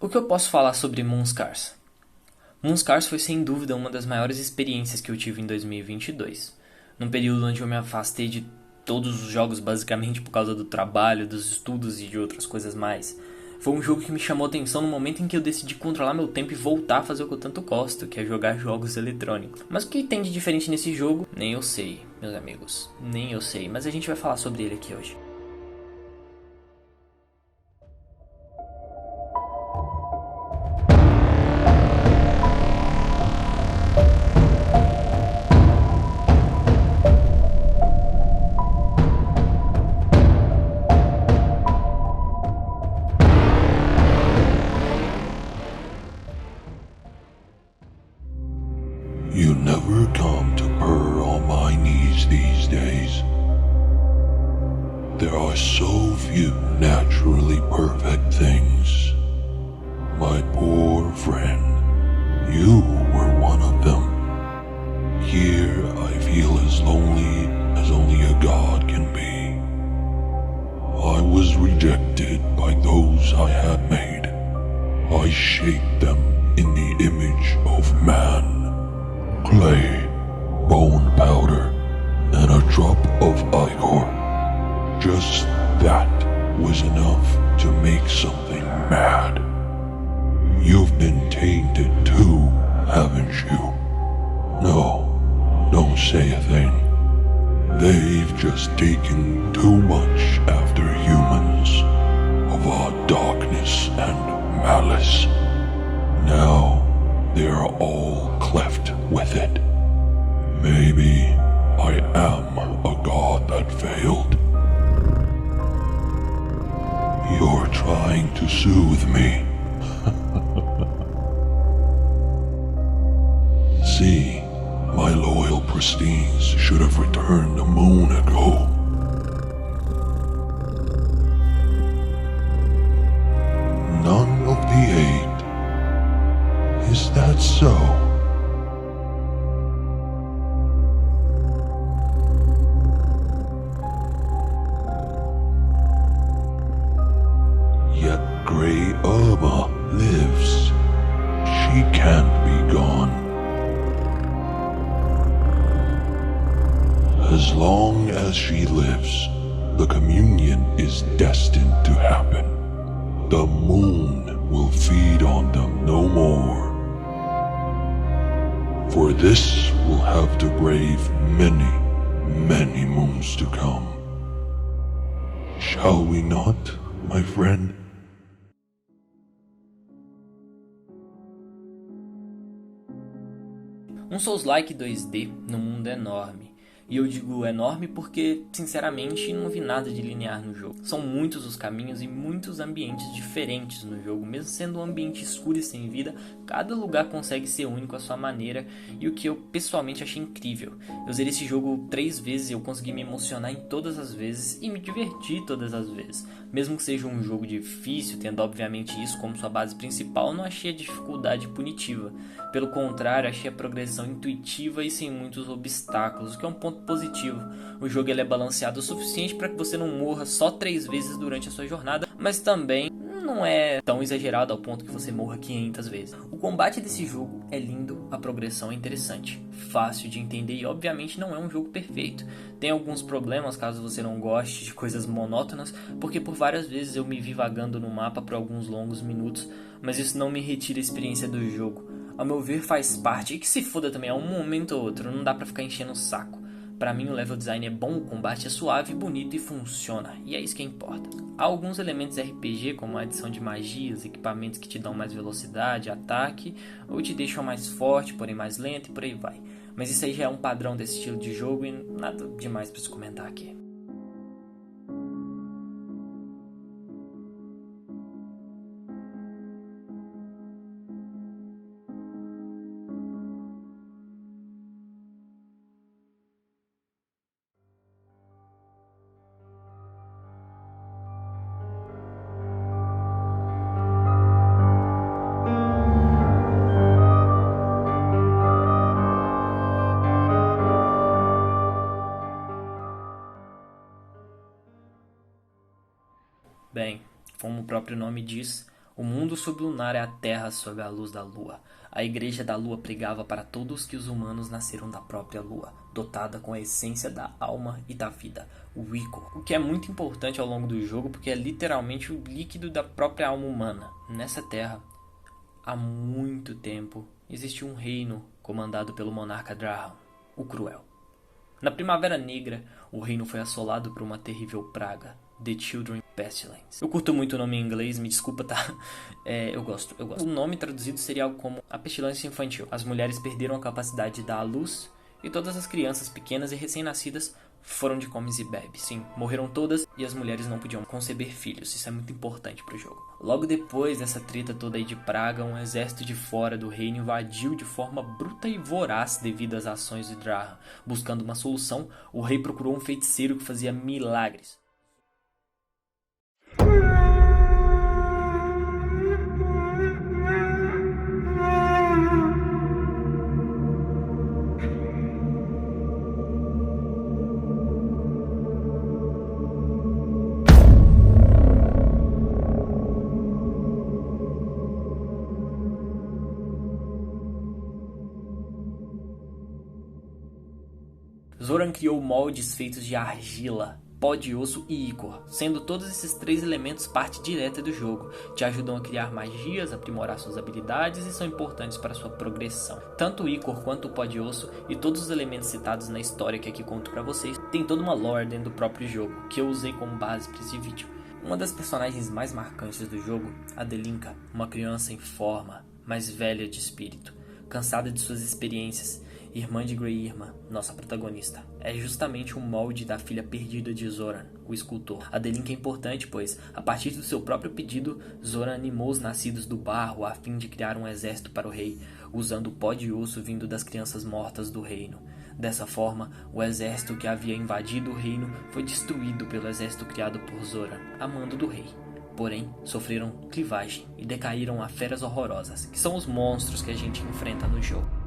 O que eu posso falar sobre Moonscars? Moonscars foi sem dúvida uma das maiores experiências que eu tive em 2022. Num período onde eu me afastei de todos os jogos basicamente por causa do trabalho, dos estudos e de outras coisas mais. Foi um jogo que me chamou a atenção no momento em que eu decidi controlar meu tempo e voltar a fazer o que eu tanto gosto, que é jogar jogos eletrônicos. Mas o que tem de diferente nesse jogo? Nem eu sei, meus amigos. Nem eu sei, mas a gente vai falar sobre ele aqui hoje. You never come to purr on my knees these days. There are so few naturally perfect things. My poor friend, you were one of them. Here I feel as lonely as only a god can be. I was rejected by those I had made. I shaped them in the image of man. Clay, bone powder, and a drop of ichor. Just that was enough to make something mad. You've been tainted too, haven't you? No, don't say a thing. They've just taken too much after humans of our darkness and malice. Now they are all cleft with it. Maybe I am a god that failed. You're trying to soothe me. See, my loyal pristines should have returned a moon ago. None of the eight. Is that so? Yet Grey Irma lives. She can't be gone. As long as she lives, the communion is destined to happen. The moon will feed on them no more. For this will have to brave many, many moons to come. Shall we not, my friend? Um Souls-like 2D num mundo enorme. E eu digo enorme porque, sinceramente, não vi nada de linear no jogo. São muitos os caminhos e muitos ambientes diferentes no jogo. Mesmo sendo um ambiente escuro e sem vida, cada lugar consegue ser único à sua maneira. E o que eu pessoalmente achei incrível. Eu zerei esse jogo 3 vezes e eu consegui me emocionar em todas as vezes e me divertir todas as vezes. Mesmo que seja um jogo difícil, tendo obviamente isso como sua base principal, não achei a dificuldade punitiva. Pelo contrário, achei a progressão intuitiva e sem muitos obstáculos, o que é um ponto positivo. O jogo ele é balanceado o suficiente para que você não morra só 3 vezes durante a sua jornada, mas também não é tão exagerado ao ponto que você morra 500 vezes. O combate desse jogo é lindo, a progressão é interessante, fácil de entender e obviamente não é um jogo perfeito. Tem alguns problemas caso você não goste de coisas monótonas, porque por várias vezes eu me vi vagando no mapa por alguns longos minutos, mas isso não me retira a experiência do jogo. Ao meu ver faz parte, e que se foda também a um momento ou outro, não dá pra ficar enchendo o saco. Pra mim o level design é bom, o combate é suave, bonito e funciona, e é isso que importa. Há alguns elementos RPG, como a adição de magias, equipamentos que te dão mais velocidade, ataque, ou te deixam mais forte, porém mais lento e por aí vai. Mas isso aí já é um padrão desse estilo de jogo e nada demais pra se comentar aqui. Bem, como o próprio nome diz, O mundo sublunar é a terra sob a luz da lua. A igreja da lua pregava para todos que os humanos nasceram da própria lua, dotada com a essência da alma e da vida, o Ichor. O que é muito importante ao longo do jogo, porque é literalmente o líquido da própria alma humana. Nessa terra, há muito tempo, existiu um reino comandado pelo monarca Draham, o Cruel. Na Primavera Negra, o reino foi assolado por uma terrível praga, The Children Pestilence. Eu curto muito o nome em inglês, me desculpa, tá? Eu gosto. O nome traduzido seria algo como a pestilência infantil. As mulheres perderam a capacidade de dar à luz e todas as crianças pequenas e recém-nascidas foram de comes e bebes. Sim, morreram todas e as mulheres não podiam conceber filhos. Isso é muito importante pro jogo. Logo depois dessa treta toda aí de praga, um exército de fora do reino invadiu de forma bruta e voraz devido às ações de Draham. Buscando uma solução, o rei procurou um feiticeiro que fazia milagres. Zoran criou moldes feitos de argila, pó de osso e Ichor, sendo todos esses três elementos parte direta do jogo, te ajudam a criar magias, aprimorar suas habilidades e são importantes para sua progressão. Tanto o Ichor quanto o pó de osso e todos os elementos citados na história que aqui conto para vocês, tem toda uma lore dentro do próprio jogo, que eu usei como base para esse vídeo. Uma das personagens mais marcantes do jogo, a Delinka, uma criança em forma, mais velha de espírito, cansada de suas experiências, irmã de Grey Irma, nossa protagonista, é justamente um molde da filha perdida de Zoran, o escultor. A Delinka é importante, pois, a partir do seu próprio pedido, Zoran animou os nascidos do barro a fim de criar um exército para o rei, usando o pó de osso vindo das crianças mortas do reino. Dessa forma, o exército que havia invadido o reino foi destruído pelo exército criado por Zoran, a mando do rei. Porém, sofreram clivagem e decaíram a feras horrorosas, que são os monstros que a gente enfrenta no jogo.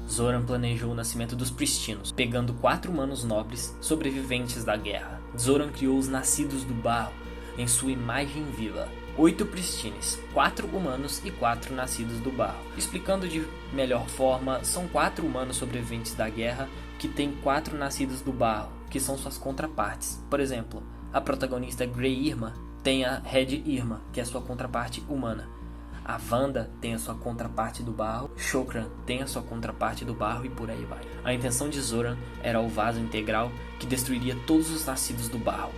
Zoran planejou o nascimento dos Pristinos, pegando 4 humanos nobres, sobreviventes da guerra. Zoran criou os Nascidos do Barro, em sua imagem viva. 8 Pristines, 4 humanos e 4 nascidos do barro. Explicando de melhor forma, são 4 humanos sobreviventes da guerra que têm 4 nascidos do barro, que são suas contrapartes. Por exemplo, a protagonista Grey Irma tem a Red Irma, que é a sua contraparte humana. A Wanda tem a sua contraparte do barro, Shokran tem a sua contraparte do barro e por aí vai. A intenção de Zoran era o vaso integral que destruiria todos os nascidos do barro,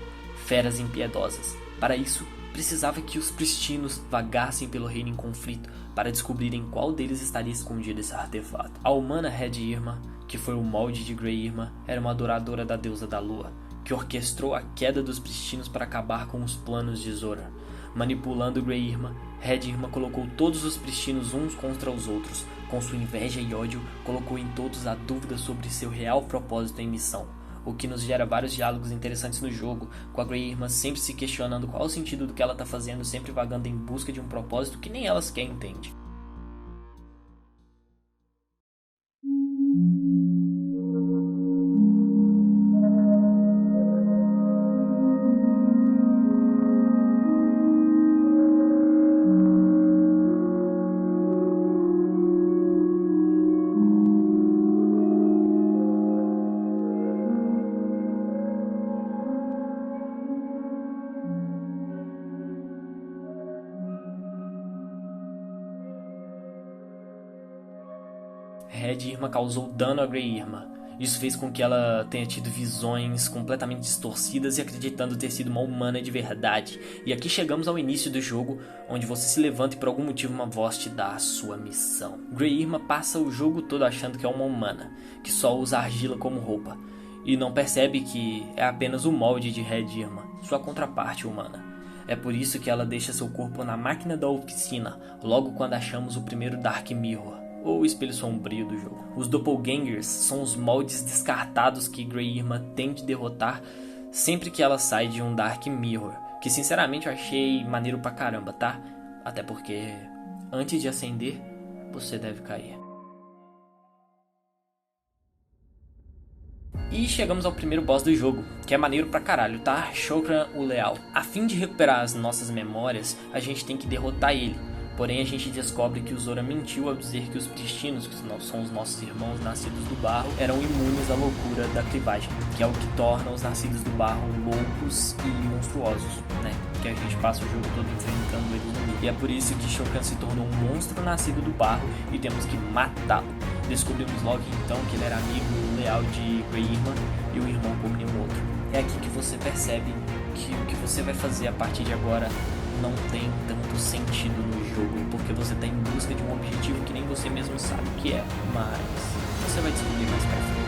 feras impiedosas. Para isso, precisava que os Pristinos vagassem pelo reino em conflito para descobrirem qual deles estaria escondido esse artefato. A humana Red Irma, que foi o molde de Grey Irma, era uma adoradora da deusa da lua, que orquestrou a queda dos Pristinos para acabar com os planos de Zoran. Manipulando Grey Irma, Red Irma colocou todos os Pristinos uns contra os outros. Com sua inveja e ódio, colocou em todos a dúvida sobre seu real propósito em missão, o que nos gera vários diálogos interessantes no jogo, com a Grey Irma sempre se questionando qual o sentido do que ela tá fazendo, sempre vagando em busca de um propósito que nem ela sequer entende. Red Irma causou dano a Grey Irma. Isso fez com que ela tenha tido visões completamente distorcidas e acreditando ter sido uma humana de verdade. E aqui chegamos ao início do jogo, onde você se levanta e por algum motivo uma voz te dá a sua missão. Grey Irma passa o jogo todo achando que é uma humana, que só usa argila como roupa, e não percebe que é apenas o molde de Red Irma, sua contraparte humana. É por isso que ela deixa seu corpo na máquina da oficina, logo quando achamos o primeiro Dark Mirror, ou o espelho sombrio do jogo. Os Doppelgangers são os moldes descartados que Grey Irma tem de derrotar sempre que ela sai de um Dark Mirror, que sinceramente eu achei maneiro pra caramba, tá? Até porque antes de acender, você deve cair. E chegamos ao primeiro boss do jogo, que é maneiro pra caralho, tá? Shokran o Leal. A fim de recuperar as nossas memórias, a gente tem que derrotar ele. Porém, a gente descobre que o Zora mentiu ao dizer que os pristinos, que são os nossos irmãos nascidos do barro, eram imunes à loucura da clivagem, que é o que torna os nascidos do barro loucos e monstruosos, né? Que a gente passa o jogo todo enfrentando eles no meio. E é por isso que Shokran se tornou um monstro nascido do barro e temos que matá-lo. Descobrimos logo então que ele era amigo leal de Greymar e o irmão como nenhum outro. É aqui que você percebe que o que você vai fazer a partir de agora não tem tanto sentido no jogo, porque você está em busca de um objetivo que nem você mesmo sabe o que é, mas você vai descobrir mais pra frente.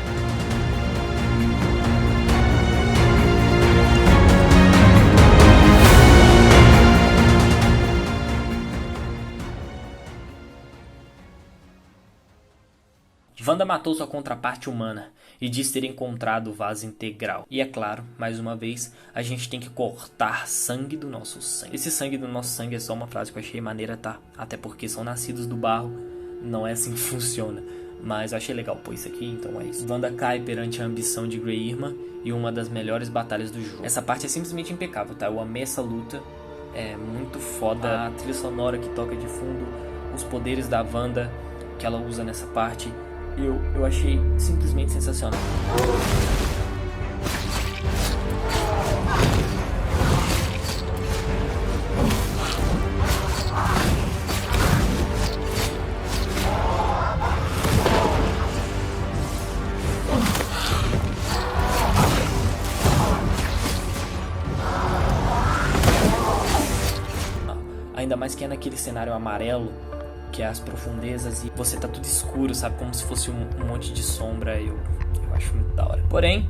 Wanda matou sua contraparte humana e diz ter encontrado o vaso integral. E é claro, mais uma vez, a gente tem que cortar sangue do nosso sangue. Esse sangue do nosso sangue é só uma frase que eu achei maneira, tá? Até porque são nascidos do barro, não é assim que funciona. Mas eu achei legal pôr isso aqui, então é isso. Wanda cai perante a ambição de Greymar e uma das melhores batalhas do jogo. Essa parte é simplesmente impecável, tá? Eu amei essa luta, é muito foda. A trilha sonora que toca de fundo, os poderes da Wanda que ela usa nessa parte, eu achei simplesmente sensacional. Ainda mais que é naquele cenário amarelo, que é as profundezas, e você tá tudo escuro, sabe? Como se fosse um monte de sombra. Eu acho muito da hora. Porém,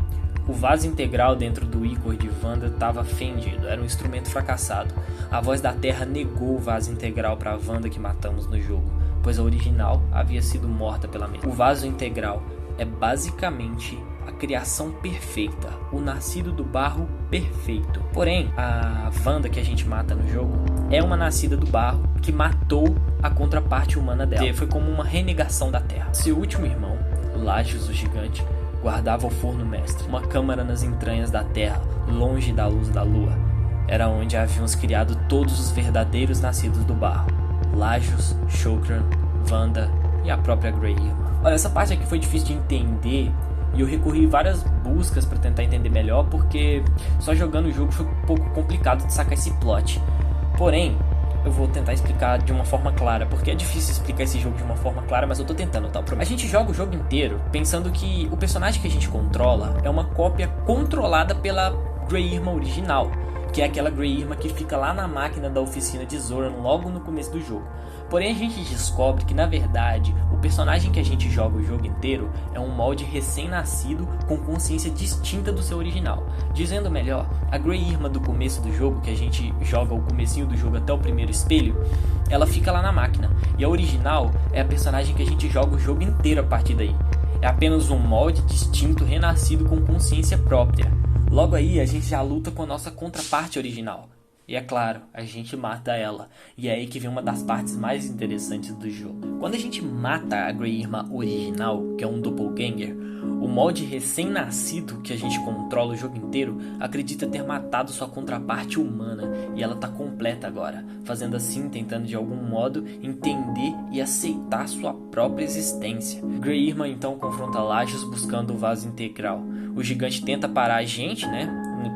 o vaso integral dentro do ícor de Wanda estava fendido. Era um instrumento fracassado. A voz da Terra negou o vaso integral para a Wanda que matamos no jogo, pois a original havia sido morta pela mesma. O vaso integral é basicamente a criação perfeita, o nascido do barro perfeito. Porém, a Wanda que a gente mata no jogo é uma nascida do barro que matou a contraparte humana dela. Foi como uma renegação da Terra. Seu último irmão, Lajos o Gigante, guardava o forno mestre, uma câmara nas entranhas da Terra, longe da luz da lua. Era onde havíamos criado todos os verdadeiros nascidos do barro: Lajos, Shokran, Wanda e a própria Greymar. Olha, essa parte aqui foi difícil de entender e eu recorri a várias buscas para tentar entender melhor, porque só jogando o jogo foi um pouco complicado de sacar esse plot. Porém, eu vou tentar explicar de uma forma clara, porque é difícil explicar esse jogo de uma forma clara, mas eu tô tentando, tá? A gente joga o jogo inteiro pensando que o personagem que a gente controla é uma cópia controlada pela Greymar original, que é aquela Greymar que fica lá na máquina da oficina de Zoran logo no começo do jogo. Porém, a gente descobre que, na verdade, o personagem que a gente joga o jogo inteiro é um molde recém-nascido com consciência distinta do seu original. Dizendo melhor, a Greymar do começo do jogo, que a gente joga o comecinho do jogo até o primeiro espelho, ela fica lá na máquina. E a original é a personagem que a gente joga o jogo inteiro a partir daí. É apenas um molde distinto, renascido com consciência própria. Logo aí, a gente já luta com a nossa contraparte original. E é claro, a gente mata ela. E é aí que vem uma das partes mais interessantes do jogo. Quando a gente mata a Greymar original, que é um doppelganger, o molde recém-nascido que a gente controla o jogo inteiro acredita ter matado sua contraparte humana. E ela tá completa agora, fazendo assim, tentando de algum modo entender e aceitar sua própria existência. Greymar então confronta Lajos buscando o vaso integral. O gigante tenta parar a gente, né?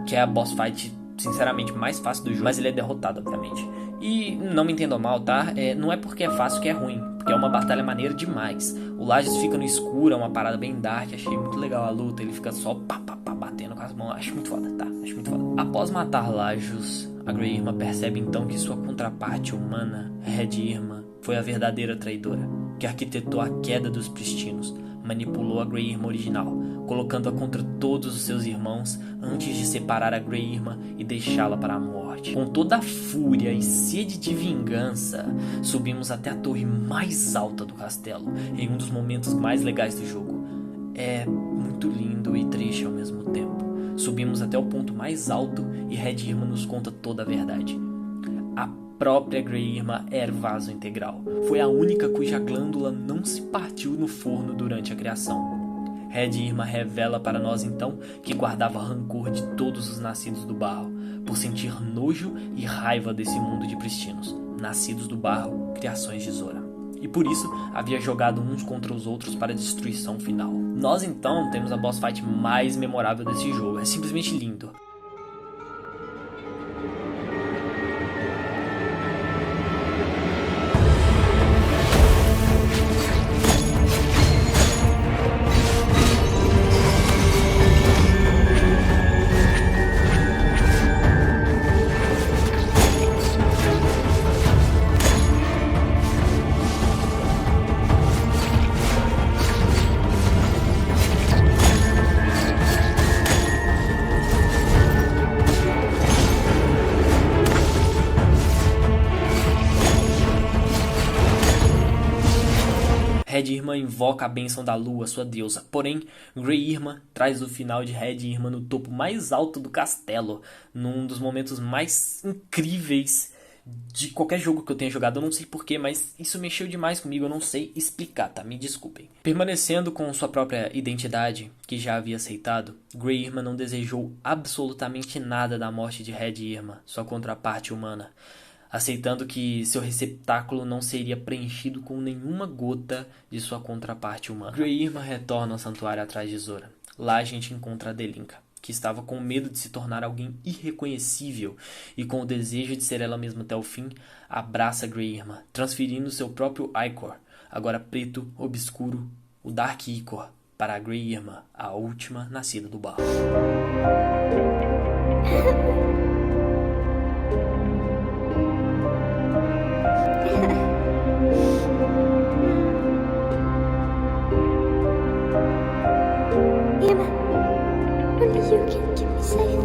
Que é a boss fight sinceramente mais fácil do jogo, mas ele é derrotado, obviamente. E não me entendam mal, tá? Não é porque é fácil que é ruim, porque é uma batalha maneira demais. O Lajos fica no escuro, é uma parada bem dark, achei muito legal a luta, ele fica só batendo com as mãos, acho muito foda, tá? Acho muito foda. Após matar Lajos, a Greymar percebe então que sua contraparte humana, Red Irma, foi a verdadeira traidora, que arquitetou a queda dos pristinos, manipulou a Greymar original, colocando-a contra todos os seus irmãos antes de separar a Greymar e deixá-la para a morte. Com toda a fúria e sede de vingança, subimos até a torre mais alta do castelo, em um dos momentos mais legais do jogo. É muito lindo e triste ao mesmo tempo. Subir Subimos até o ponto mais alto e Red Irmã nos conta toda a verdade. A própria Grey Irmã era o vaso integral. Foi a única cuja glândula não se partiu no forno durante a criação. Red Irmã revela para nós então que guardava rancor de todos os nascidos do barro, por sentir nojo e raiva desse mundo de pristinos, nascidos do barro, criações de Zora. E por isso havia jogado uns contra os outros para a destruição final. Nós então temos a boss fight mais memorável desse jogo, é simplesmente lindo. Red Irmã invoca a bênção da lua, sua deusa. Porém, Grey Irmã traz o final de Red Irmã no topo mais alto do castelo, num dos momentos mais incríveis de qualquer jogo que eu tenha jogado. Eu não sei porquê, mas isso mexeu demais comigo, eu não sei explicar, tá? Me desculpem. Permanecendo com sua própria identidade, que já havia aceitado, Grey Irmã não desejou absolutamente nada da morte de Red Irmã, sua contraparte humana, aceitando que seu receptáculo não seria preenchido com nenhuma gota de sua contraparte humana. Grey Irmã retorna ao santuário atrás de Zora. Lá a gente encontra Adelinka, que estava com medo de se tornar alguém irreconhecível e com o desejo de ser ela mesma até o fim, abraça Grey Irmã, transferindo seu próprio Ichor, agora preto, obscuro, o Dark Ichor, para a Grey Irmã, a última nascida do barro. You can keep me safe.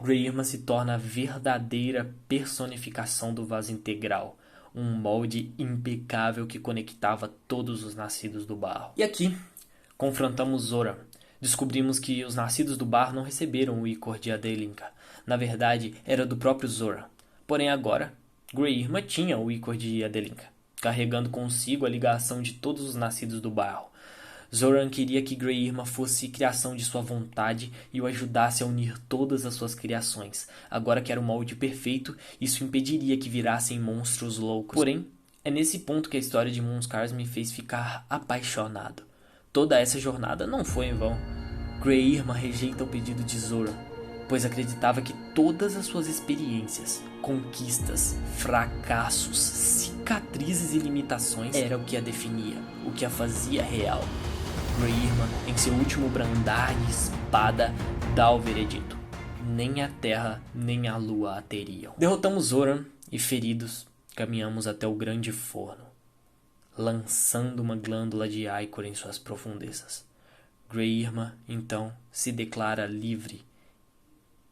Grey Irmã se torna a verdadeira personificação do vaso integral, um molde impecável que conectava todos os nascidos do barro. E aqui, confrontamos Zora. Descobrimos que os nascidos do barro não receberam o Ichor de Adelinka. Na verdade, era do próprio Zora. Porém agora, Grey Irmã tinha o Ichor de Adelinka, carregando consigo a ligação de todos os nascidos do barro. Zoran queria que Grey Irmã fosse criação de sua vontade e o ajudasse a unir todas as suas criações. Agora que era o molde perfeito, isso impediria que virassem monstros loucos. Porém, é nesse ponto que a história de Moonscars me fez ficar apaixonado. Toda essa jornada não foi em vão. Grey Irmã rejeita o pedido de Zoran, pois acreditava que todas as suas experiências, conquistas, fracassos, cicatrizes e limitações era o que a definia, o que a fazia real. Grey Irmã, em seu último brandar de espada, dá o veredito: nem a terra nem a lua a teriam. Derrotamos Zoran e, feridos, caminhamos até o grande forno, lançando uma glândula de Ichor em suas profundezas. Grey Irmã, então, se declara livre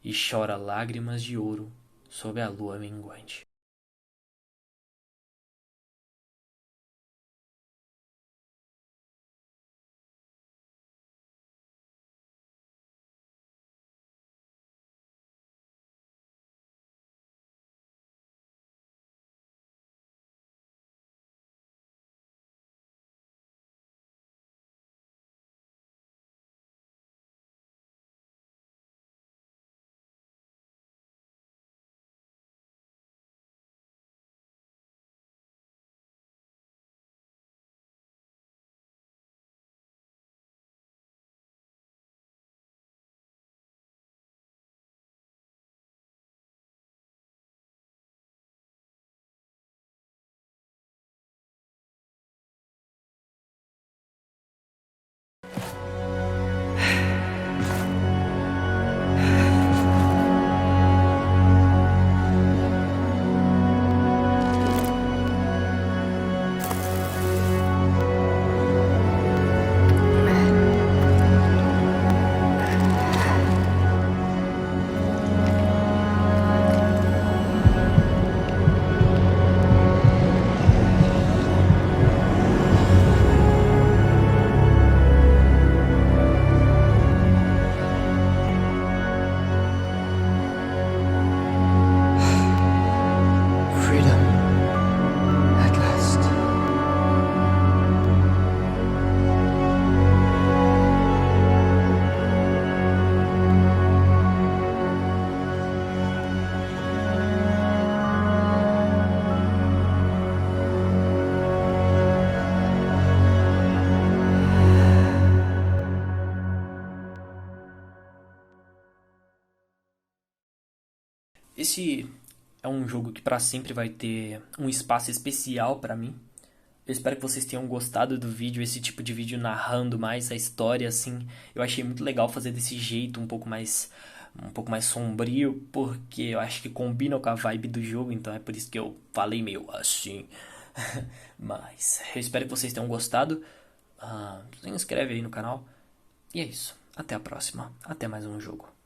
e chora lágrimas de ouro sob a lua minguante. esse é um jogo que para sempre vai ter um espaço especial para mim. Eu espero que vocês tenham gostado do vídeo, esse tipo de vídeo narrando mais a história, assim. Eu achei muito legal fazer desse jeito, um pouco mais sombrio, porque eu acho que combina com a vibe do jogo, então é por isso que eu falei meio assim. Mas eu espero que vocês tenham gostado. Se inscreve aí no canal. E é isso. Até a próxima. Até mais um jogo.